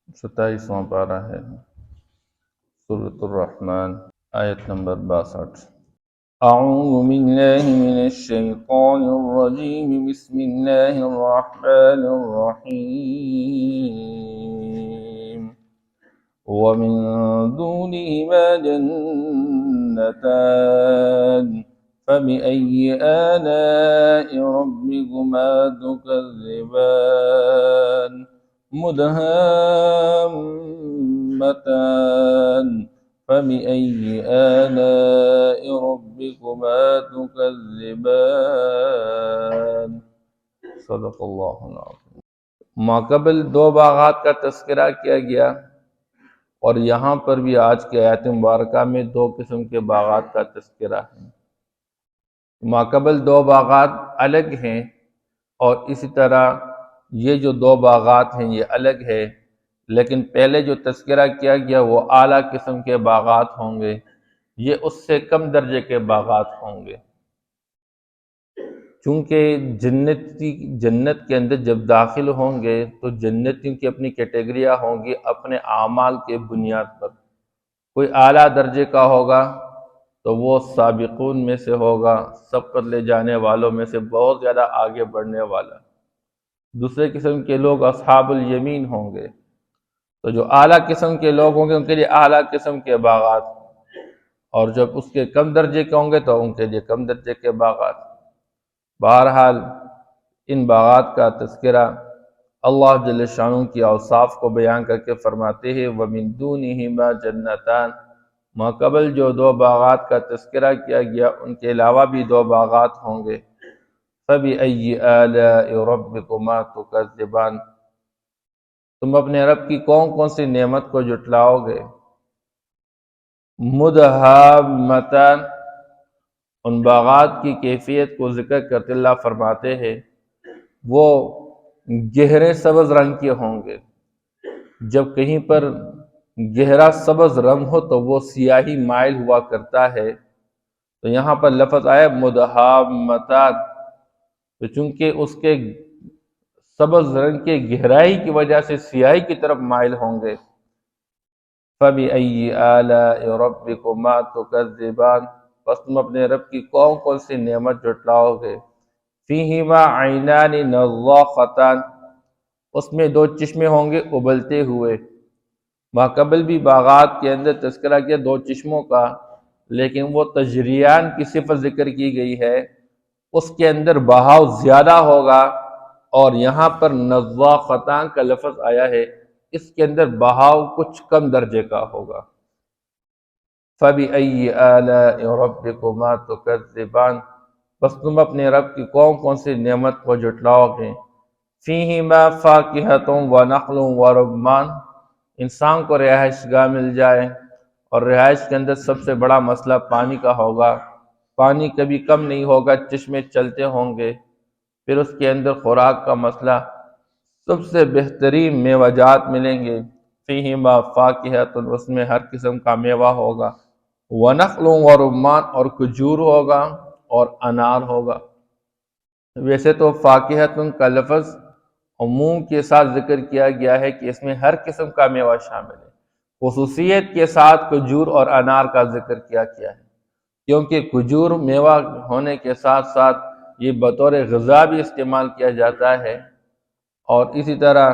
27واں پارہ ہے سورۃ الرحمن، آیت نمبر 62۔ اعوذ باللہ من الشیطان الرجیم، بسم اللہ الرحمن الرحیم۔ ومن دونہما جنتان فبأي آلاء ربكما تكذبان مدهامتان فبأي آلاء ربكما تكذبان صدق اللہ العظیم۔ ماقبل دو باغات کا تذکرہ کیا گیا، اور یہاں پر بھی آج کے آیت مبارکہ میں دو قسم کے باغات کا تذکرہ ہے۔ ماقبل دو باغات الگ ہیں، اور اسی طرح یہ جو دو باغات ہیں یہ الگ ہے، لیکن پہلے جو تذکرہ کیا گیا وہ اعلیٰ قسم کے باغات ہوں گے، یہ اس سے کم درجے کے باغات ہوں گے، چونکہ جنت کے اندر جب داخل ہوں گے تو جنتیوں کی اپنی کیٹیگریاں ہوں گی اپنے اعمال کے بنیاد پر۔ کوئی اعلیٰ درجے کا ہوگا تو وہ سابقون میں سے ہوگا، سبقت لے جانے والوں میں سے بہت زیادہ آگے بڑھنے والا۔ دوسرے قسم کے لوگ اصحاب الیمین ہوں گے، تو جو اعلیٰ قسم کے لوگ ہوں گے ان کے لیے اعلیٰ قسم کے باغات، اور جب اس کے کم درجے کے ہوں گے تو ان کے لیے کم درجے کے باغات۔ بہرحال ان باغات کا تذکرہ اللہ جل شانہ کی اوصاف کو بیان کر کے فرماتے ہیں وَمِن دُونِهِمَا جَنَّتَانِ، ماقبل جو دو باغات کا تذکرہ کیا گیا ان کے علاوہ بھی دو باغات ہوں گے۔ فَبِأَيِّ آلَاءِ رَبِّكُمَا تُكَذِّبَانِ، تم اپنے رب کی کون کون سی نعمت کو جھٹلاؤ گے۔ مدہامتان، ان باغات کی کیفیت کو ذکر کرتے اللہ فرماتے ہیں وہ گہرے سبز رنگ کے ہوں گے۔ جب کہیں پر گہرا سبز رنگ ہو تو وہ سیاہی مائل ہوا کرتا ہے، تو یہاں پر لفظ آیا مدہامتان، تو چونکہ اس کے سبز رنگ کے گہرائی کی وجہ سے سیاہی کی طرف مائل ہوں گے۔ فَبِأَيِّ آلَاءِ رَبِّكُمَا تُكَذِّبَانِ، پس تم اپنے رب کی کون کون سی نعمت جھٹلاؤ گے۔ فِيهِمَا عَيْنَانِ نَضَّاخَتَانِ، اس میں دو چشمے ہوں گے ابلتے ہوئے۔ ماقبل بھی باغات کے اندر تذکرہ کیا دو چشموں کا، لیکن وہ تجریان کی صفت ذکر کی گئی ہے، اس کے اندر بہاؤ زیادہ ہوگا، اور یہاں پر نضاختان کا لفظ آیا ہے، اس کے اندر بہاؤ کچھ کم درجے کا ہوگا۔ فَبِأَيِّ آلَاءِ رَبِّكُمَا تُكَذِّبَانِ، بس تم اپنے رب کی کون کون سی نعمت کو جھٹلاؤ گے۔ فِيهِمَا فَاكِهَةٌ وَنَخْلٌ وَرُمَّانٌ، انسان کو رہائش گاہ مل جائے، اور رہائش کے اندر سب سے بڑا مسئلہ پانی کا ہوگا، پانی کبھی کم نہیں ہوگا، چشمے چلتے ہوں گے۔ پھر اس کے اندر خوراک کا مسئلہ، سب سے بہترین میوہ جات ملیں گے۔ فِيهِمَا فَاكِهَةٌ، اس میں ہر قسم کا میوہ ہوگا، وَنَخْلٌ وَرُمَّانٌ، اور کھجور ہوگا اور انار ہوگا۔ ویسے تو فاکہۃ کا لفظ عموم کے ساتھ ذکر کیا گیا ہے کہ اس میں ہر قسم کا میوہ شامل ہے، خصوصیت کے ساتھ کھجور اور انار کا ذکر کیا ہے، کیونکہ کھجور میوہ ہونے کے ساتھ ساتھ یہ بطور غذا بھی استعمال کیا جاتا ہے، اور اسی طرح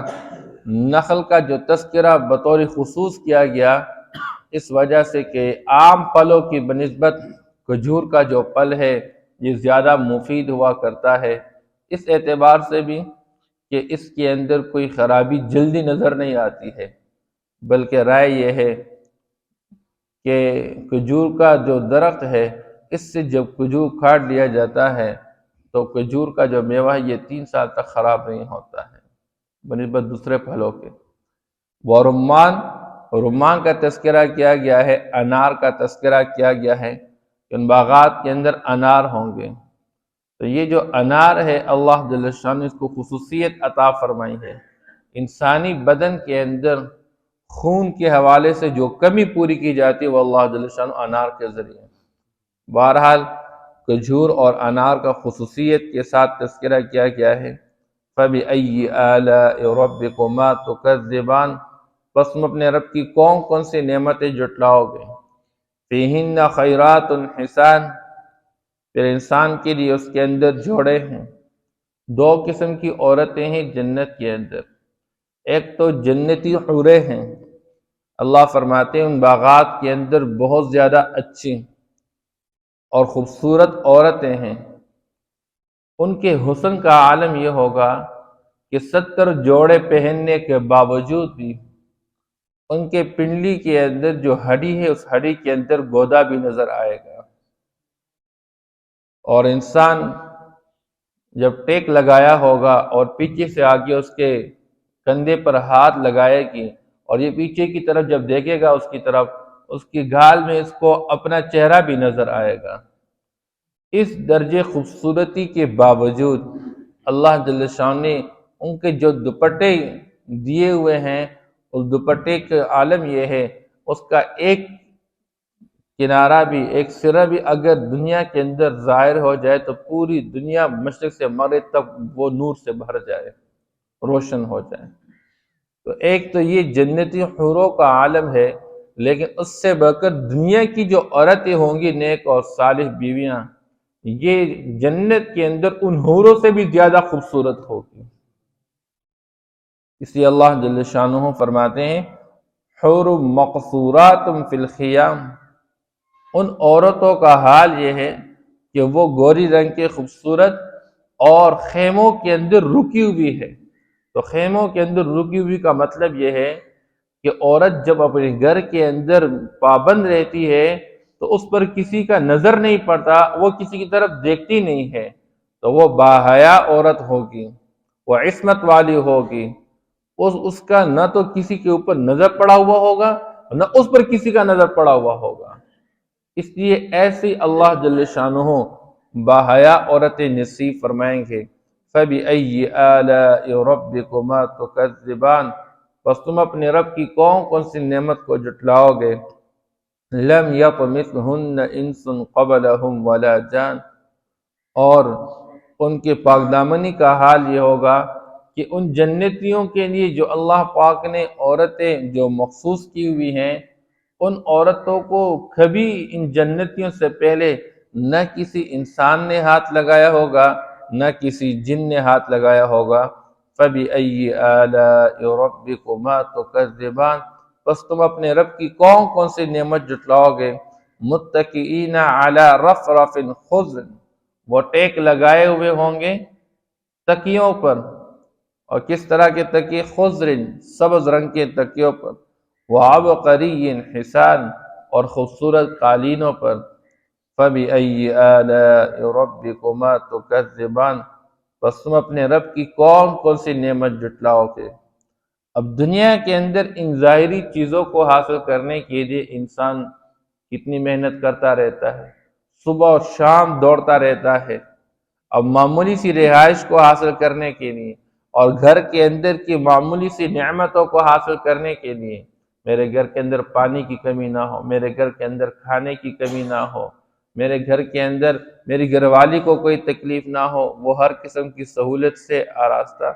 نخل کا جو تذکرہ بطور خصوص کیا گیا اس وجہ سے کہ عام پھلوں کی بنسبت کھجور کا جو پھل ہے یہ زیادہ مفید ہوا کرتا ہے، اس اعتبار سے بھی کہ اس کے اندر کوئی خرابی جلدی نظر نہیں آتی ہے، بلکہ رائے یہ ہے کہ کھجور کا جو درخت ہے اس سے جب کھجور کاٹ لیا جاتا ہے تو کھجور کا جو میوہ ہے یہ 3 سال تک خراب نہیں ہوتا ہے بنسبت دوسرے پھلوں کے۔ رمان کا تذکرہ کیا گیا ہے، انار کا تذکرہ کیا گیا ہے کہ ان باغات کے اندر انار ہوں گے۔ تو یہ جو انار ہے اللہ جل شانہ نے اس کو خصوصیت عطا فرمائی ہے، انسانی بدن کے اندر خون کے حوالے سے جو کمی پوری کی جاتی ہے وہ اللہ جل شانہ انار کے ذریعے۔ بہرحال کھجور اور انار کا خصوصیت کے ساتھ تذکرہ کیا گیا ہے۔ فَبِأَيِّ آلَاءِ رَبِّكُمَا تُكَذِّبَانِ، بس تم اپنے رب کی کون کون سی نعمتیں جٹلاؤ گے؟ فیہن خیرات حسان، پھر انسان کے لیے اس کے اندر جوڑے ہیں، دو قسم کی عورتیں ہیں جنت کے اندر، ایک تو جنتی حوریں ہیں، اللہ فرماتے ہیں ان باغات کے اندر بہت زیادہ اچھی اور خوبصورت عورتیں ہیں، ان کے حسن کا عالم یہ ہوگا کہ 70 جوڑے پہننے کے باوجود بھی ان کے پنڈلی کے اندر جو ہڈی ہے اس ہڈی کے اندر گودا بھی نظر آئے گا، اور انسان جب ٹیک لگایا ہوگا اور پیچھے سے آگے اس کے کندھے پر ہاتھ لگائے گی اور یہ پیچھے کی طرف جب دیکھے گا اس کی طرف، اس کی گال میں اس کو اپنا چہرہ بھی نظر آئے گا۔ اس درجے خوبصورتی کے باوجود اللہ جل شان نے ان کے جو دوپٹے دیے ہوئے ہیں، اس دوپٹے کا عالم یہ ہے اس کا ایک کنارہ بھی، ایک سرا بھی اگر دنیا کے اندر ظاہر ہو جائے تو پوری دنیا مشرق سے مغرب تک وہ نور سے بھر جائے، روشن ہو جائے۔ تو ایک تو یہ جنتی حوروں کا عالم ہے، لیکن اس سے بڑھ کر دنیا کی جو عورتیں ہوں گی نیک اور صالح بیویاں، یہ جنت کے اندر ان حوروں سے بھی زیادہ خوبصورت ہوگی۔ اس لیے اللہ جل شانہ فرماتے ہیں حور مقصورات فی الخیام، ان عورتوں کا حال یہ ہے کہ وہ گوری رنگ کے خوبصورت اور خیموں کے اندر رکی ہوئی ہے۔ تو خیموں کے اندر رکی ہوئی کا مطلب یہ ہے کہ عورت جب اپنے گھر کے اندر پابند رہتی ہے تو اس پر کسی کا نظر نہیں پڑتا، وہ کسی کی طرف دیکھتی نہیں ہے، تو وہ باحیا عورت ہوگی، وہ عصمت والی ہوگی، اس کا نہ تو کسی کے اوپر نظر پڑا ہوا ہوگا نہ اس پر کسی کا نظر پڑا ہوا ہوگا۔ اس لیے ایسی اللہ جل شانہ باحیا عورتیں نصیب فرمائیں گے۔ فَبِأَيِّ آلَاءِ رَبِّكُمَا تُكَذِّبَانِ، بس تم اپنے رب کی کون کون سی نعمت کو جٹلاؤ گے؟ لَمْ يَطْمِثْهُنَّ إِنسٌ قَبْلَهُمْ وَلَا جَانٌ، اور ان کے پاک دامنی کا حال یہ ہوگا کہ ان جنتیوں کے لیے جو اللہ پاک نے عورتیں جو مخصوص کی ہوئی ہیں، ان عورتوں کو کبھی ان جنتیوں سے پہلے نہ کسی انسان نے ہاتھ لگایا ہوگا نہ کسی جن نے ہاتھ لگایا ہوگا۔ فَبِأَيِّ آلَاءِ رَبِّكُمَا تُكَذِّبَانِ، بس تم اپنے رب کی کون کون سی نعمت جٹلاؤ گے؟ مُتَّكِئِينَ عَلَى رَفْرَفٍ خُضْرٍ، وہ ٹیک لگائے ہوئے ہوں گے تکیوں پر، اور کس طرح کے تکیے؟ خضرن، سبز رنگ کے تکیوں پر، وعبقری حسان، اور خوبصورت قالینوں پر۔ فَبِأَيِّ آلَاءِ رَبِّكُمَا تُكَذِّبَانِ، بس تم اپنے رب کی کون کون سی نعمت جٹلاؤ گے؟ اب دنیا کے اندر ان ظاہری چیزوں کو حاصل کرنے کے لیے انسان کتنی محنت کرتا رہتا ہے، صبح اور شام دوڑتا رہتا ہے، اب معمولی سی رہائش کو حاصل کرنے کے لیے اور گھر کے اندر کی معمولی سی نعمتوں کو حاصل کرنے کے لیے، میرے گھر کے اندر پانی کی کمی نہ ہو، میرے گھر کے اندر کھانے کی کمی نہ ہو، میرے گھر کے اندر میری گھر والی کو کوئی تکلیف نہ ہو، وہ ہر قسم کی سہولت سے آراستہ۔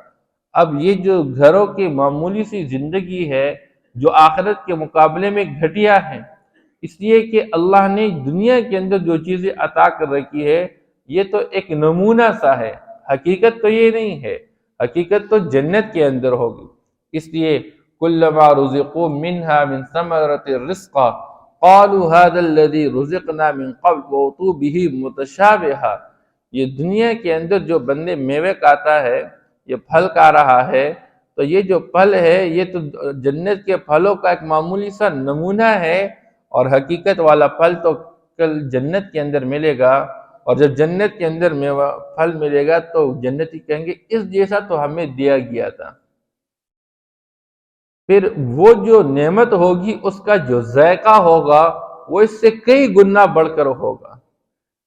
اب یہ جو گھروں کی معمولی سی زندگی ہے جو آخرت کے مقابلے میں گھٹیا ہے، اس لیے کہ اللہ نے دنیا کے اندر جو چیزیں عطا کر رکھی ہے یہ تو ایک نمونہ سا ہے، حقیقت تو یہ نہیں ہے، حقیقت تو جنت کے اندر ہوگی۔ اس لیے کلما رزقوا منها من ثمرة رزقا قالوا هذا الذي رزقنا من قبل واتوا به متشابها، یہ دنیا کے اندر جو بندے میوے کھاتا ہے، یہ پھل کھا رہا ہے، تو یہ جو پھل ہے یہ تو جنت کے پھلوں کا ایک معمولی سا نمونہ ہے، اور حقیقت والا پھل تو کل جنت کے اندر ملے گا، اور جب جنت کے اندر میوہ پھل ملے گا تو جنتی کہیں گے اس جیسا تو ہمیں دیا گیا تھا۔ پھر وہ جو نعمت ہوگی اس کا جو ذائقہ ہوگا وہ اس سے کئی گنا بڑھ کر ہوگا۔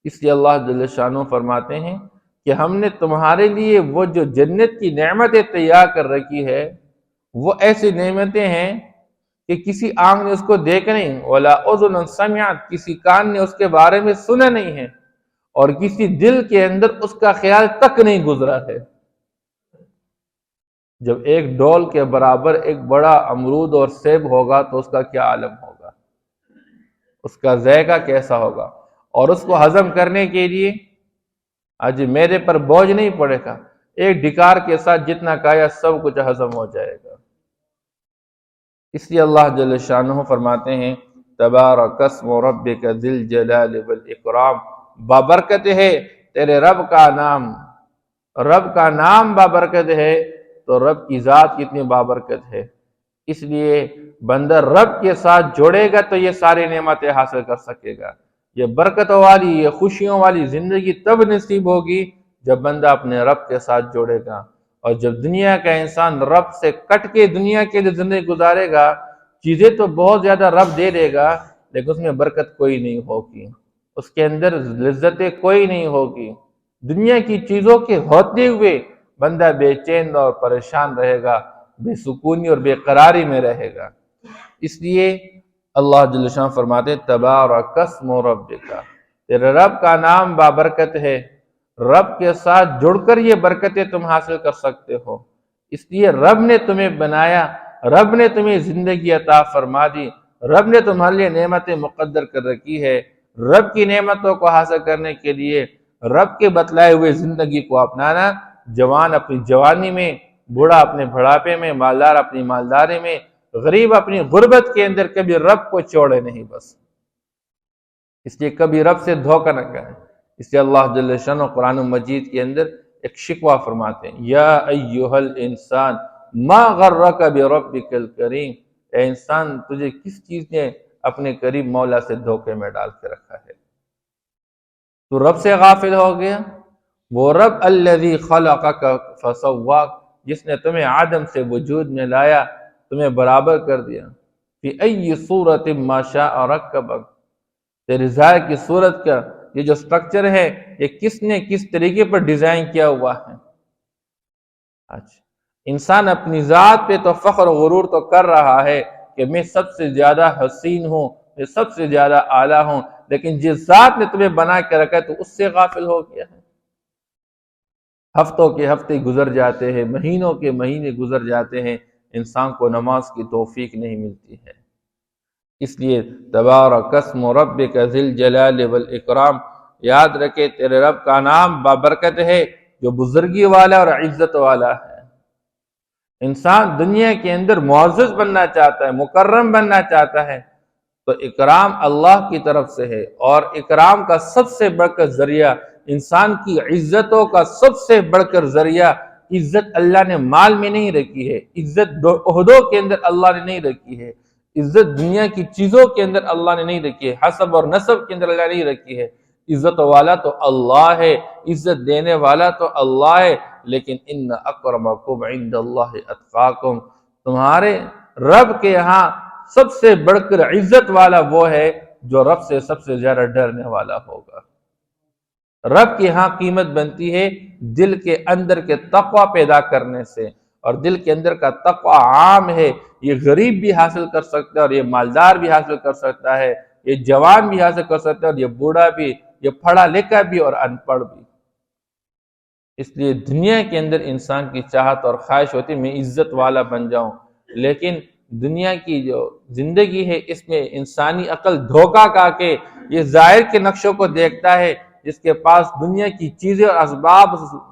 اس لیے اللہ جل شانہ فرماتے ہیں کہ ہم نے تمہارے لیے وہ جو جنت کی نعمتیں تیار کر رکھی ہے وہ ایسی نعمتیں ہیں کہ کسی آنکھ نے اس کو دیکھا نہیں، ولا اذن سمعت، کسی کان نے اس کے بارے میں سنا نہیں ہے، اور کسی دل کے اندر اس کا خیال تک نہیں گزرا ہے۔ جب ایک ڈول کے برابر ایک بڑا امرود اور سیب ہوگا تو اس کا کیا عالم ہوگا، اس کا ذائقہ کیسا ہوگا، اور اس کو ہضم کرنے کے لیے آج میرے پر بوجھ نہیں پڑے گا، ایک ڈکار کے ساتھ جتنا کھایا سب کچھ ہضم ہو جائے گا۔ اس لیے اللہ جل شانہ فرماتے ہیں تبارک اسم ربک ذی الجلال والاکرام، بابرکت ہے تیرے رب کا نام، رب کا نام بابرکت ہے تو رب کی ذات کتنی بابرکت ہے۔ اس لیے بندہ رب کے ساتھ جوڑے گا تو یہ ساری نعمتیں حاصل کر سکے گا۔ یہ برکتوں والی، یہ خوشیوں والی زندگی تب نصیب ہوگی جب بندہ اپنے رب کے ساتھ جوڑے گا، اور جب دنیا کا انسان رب سے کٹ کے دنیا کے لیے زندگی گزارے گا، چیزیں تو بہت زیادہ رب دے دے گا لیکن اس میں برکت کوئی نہیں ہوگی، اس کے اندر لذتیں کوئی نہیں ہوگی، دنیا کی چیزوں کے ہوتے ہوئے بندہ بے چین اور پریشان رہے گا، بے سکونی اور بے قراری میں رہے گا۔ اس لیے اللہ جل شان فرماتے تبارک اسم ربک، تیرے رب کا نام بابرکت ہے، رب کے ساتھ جڑ کر یہ برکتیں تم حاصل کر سکتے ہو۔ اس لیے رب نے تمہیں بنایا، رب نے تمہیں زندگی عطا فرما دی، رب نے تمہارے لیے نعمتیں مقدر کر رکھی ہے۔ رب کی نعمتوں کو حاصل کرنے کے لیے رب کے بتلائے ہوئے زندگی کو اپنانا، جوان اپنی جوانی میں، بوڑھا اپنے بڑھاپے میں، مالدار اپنی مالداری میں، غریب اپنی غربت کے اندر کبھی رب کو چھوڑے نہیں بس۔ اس لیے کبھی رب سے دھوکہ نہ کریں۔ اس لیے اللہ جل شانہ قرآن مجید کے اندر ایک شکوہ فرماتے ہیں یا ایھا الانسان ما غرک بربک الکریم، اے انسان تجھے کس چیز نے اپنے قریب مولا سے دھوکے میں ڈال کے رکھا ہے؟ تو رب سے غافل ہو گیا؟ وہ رب الذی خلقک فسواک، جس نے تمہیں عدم سے وجود میں لایا، تمہیں برابر کر دیا، فی ای صورت ما شاء رکبک، تیری ظاہر کی صورت کا یہ جو سٹرکچر ہے یہ کس نے کس طریقے پر ڈیزائن کیا ہوا ہے۔ اچھا، انسان اپنی ذات پہ تو فخر و غرور تو کر رہا ہے کہ میں سب سے زیادہ حسین ہوں، میں سب سے زیادہ اعلیٰ ہوں، لیکن جس ذات نے تمہیں بنا کے رکھا ہے تو اس سے غافل ہو گیا ہے۔ ہفتوں کے ہفتے گزر جاتے ہیں، مہینوں کے مہینے گزر جاتے ہیں، انسان کو نماز کی توفیق نہیں ملتی ہے۔ اس لیے تبارک اسم ربک ذی الجلال والاکرام، یاد رکھے تیرے رب کا نام بابرکت ہے جو بزرگی والا اور عزت والا ہے۔ انسان دنیا کے اندر معزز بننا چاہتا ہے، مکرم بننا چاہتا ہے تو اکرام اللہ کی طرف سے ہے، اور اکرام کا سب سے بڑھ کر ذریعہ، انسان کی عزتوں کا سب سے بڑھ کر ذریعہ، عزت اللہ نے مال میں نہیں رکھی ہے، عزت عہدوں کے اندر اللہ نے نہیں رکھی ہے، عزت دنیا کی چیزوں کے اندر اللہ نے نہیں رکھی ہے، حسب اور نسب کے اندر اللہ نے نہیں رکھی ہے۔ عزت والا تو اللہ ہے، عزت دینے والا تو اللہ ہے، لیکن ان اکرمکم عند اللہ اتقاکم، تمہارے رب کے یہاں سب سے بڑھ کر عزت والا وہ ہے جو رب سے سب سے زیادہ ڈرنے والا ہوگا۔ رب کے ہاں قیمت بنتی ہے دل کے اندر کے تقوی پیدا کرنے سے، اور دل کے اندر کا تقوی عام ہے، یہ غریب بھی حاصل کر سکتا ہے اور یہ مالدار بھی حاصل کر سکتا ہے، یہ جوان بھی حاصل کر سکتا ہے اور یہ بوڑھا بھی، یہ پڑھا لکھا بھی اور ان پڑھ بھی۔ اس لیے دنیا کے اندر انسان کی چاہت اور خواہش ہوتی ہے میں عزت والا بن جاؤں، لیکن دنیا کی جو زندگی ہے اس میں انسانی عقل دھوکہ کھا کے یہ ظاہر کے نقشوں کو دیکھتا ہے، جس کے پاس دنیا کی چیزیں اور اسباب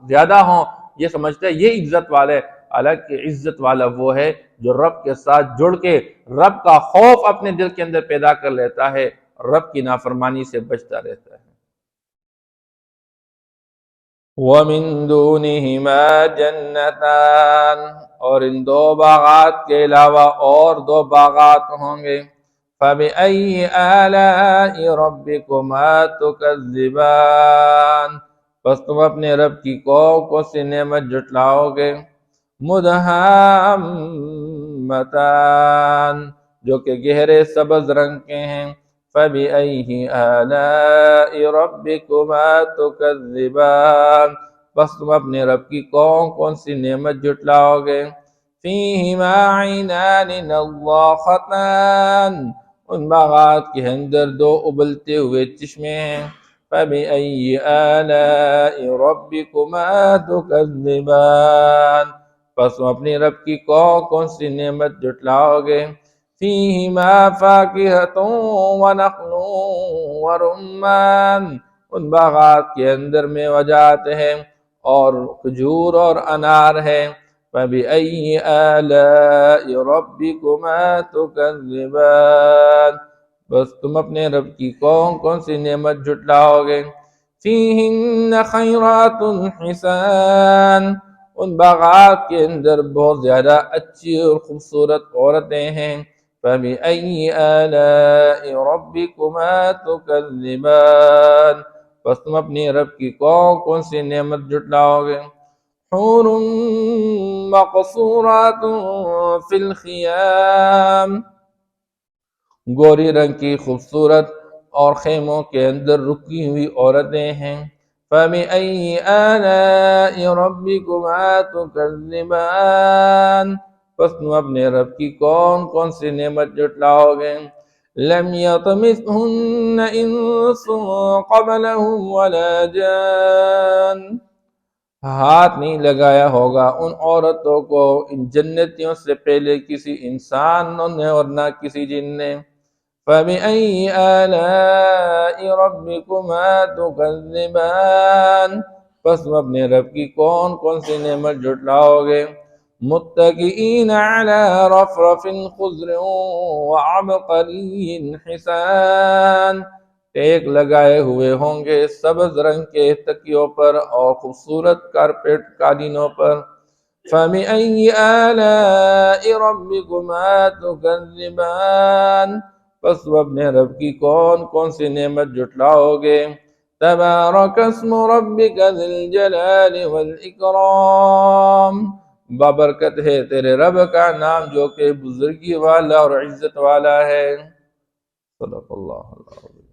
زیادہ ہوں یہ سمجھتا ہے یہ عزت والا ہے، حالانکہ عزت والا وہ ہے جو رب کے ساتھ جڑ کے رب کا خوف اپنے دل کے اندر پیدا کر لیتا ہے اور رب کی نافرمانی سے بچتا رہتا ہے۔ وَمِن دُونِهِمَا جَنَّتَانِ، اور ان دو باغات کے علاوہ اور دو باغات ہوں گے۔ فَبِأَيِّ آلَاءِ رَبِّكُمَا تُكَذِّبَانِ، بس تم اپنے رب کی کون سی نعمت جھٹلاؤ گے۔ مُدْحَامَّتَانِ، جو کہ گہرے سبز رنگ کے ہیں۔ فَبِأَيِّ آلَاءِ رَبِّكُمَا تُكَذِّبَانِ، بس تم اپنے رب کی کون سی نعمت جھٹلاؤ گے۔ فِيهِمَا عَيْنَانِ نَضَّاخَتَانِ، ان باغات کے اندر دو ابلتے ہوئے چشمے ہیں۔ فَبِأَيِّ آلَاءِ رَبِّكُمَا تُكَذِّبَانِ، بس تم اپنی رب کی کون کون سی نعمت جٹلاؤ گے فیہما فاکہۃ ونخل ورمان، ان باغات کے اندر میوجات ہیں اور کھجور اور انار ہے فَبِأَيِّ آلَاءِ رَبِّكُمَا تُكَذِّبَانِ، بس تم اپنے رب کی کون کون سی نعمت جھٹلاؤ گے فِيهِنَّ خَيْرَاتٌ حِسَانٌ، ان باغات کے اندر بہت زیادہ اچھی اور خوبصورت عورتیں ہیں فَبِأَيِّ آلَاءِ رَبِّكُمَا تُكَذِّبَانِ، بس تم اپنی رب کی کون کون سی نعمت جھٹلاؤ گے حور مقصورات فی الخیام، گوری رنگ کی خوبصورت اور خیموں کے اندر رکی ہوئی عورتیں ہیں فَبِأَيِّ آلَاءِ رَبِّكُمَا تُكَذِّبَانِ، پس تم اپنے رب کی کون کون سی نعمت جھٹلاؤ گے لَمْ يَطْمِثْهُنَّ إِنسٌ قَبْلَهُمْ وَلَا جَانٌ، ہاتھ نہیں لگایا ہوگا ان عورتوں کو ان جنتیوں سے پہلے کسی انسان نے اور نہ کسی جن نے فَبِأَيِّ آلَاءِ رَبِّكُمَا تُكَذِّبَانِ، پس تم اپنے رب کی کون کون سی نعمت جھٹلاؤ گے مُتَّكِئِينَ عَلَى رَفْرَفٍ خُضْرٍ وَعَبْقَرِيٍّ حِسَانٍ، ٹیک لگائے ہوئے ہوں گے سبز رنگ کے تکیوں پر اور خوبصورت کارپیٹ قالینوں پر فَبِأَيِّ آلَاءِ رَبِّكُمَا تُكَذِّبَانِ، پس تم اپنے رب کی کون کون سی نعمت جھٹلاؤ گے تبارک اسم ربک ذی الجلال والإکرام، بابرکت ہے تیرے رب کا نام جو کہ بزرگی والا اور عزت والا ہے صدق اللہ العظیم۔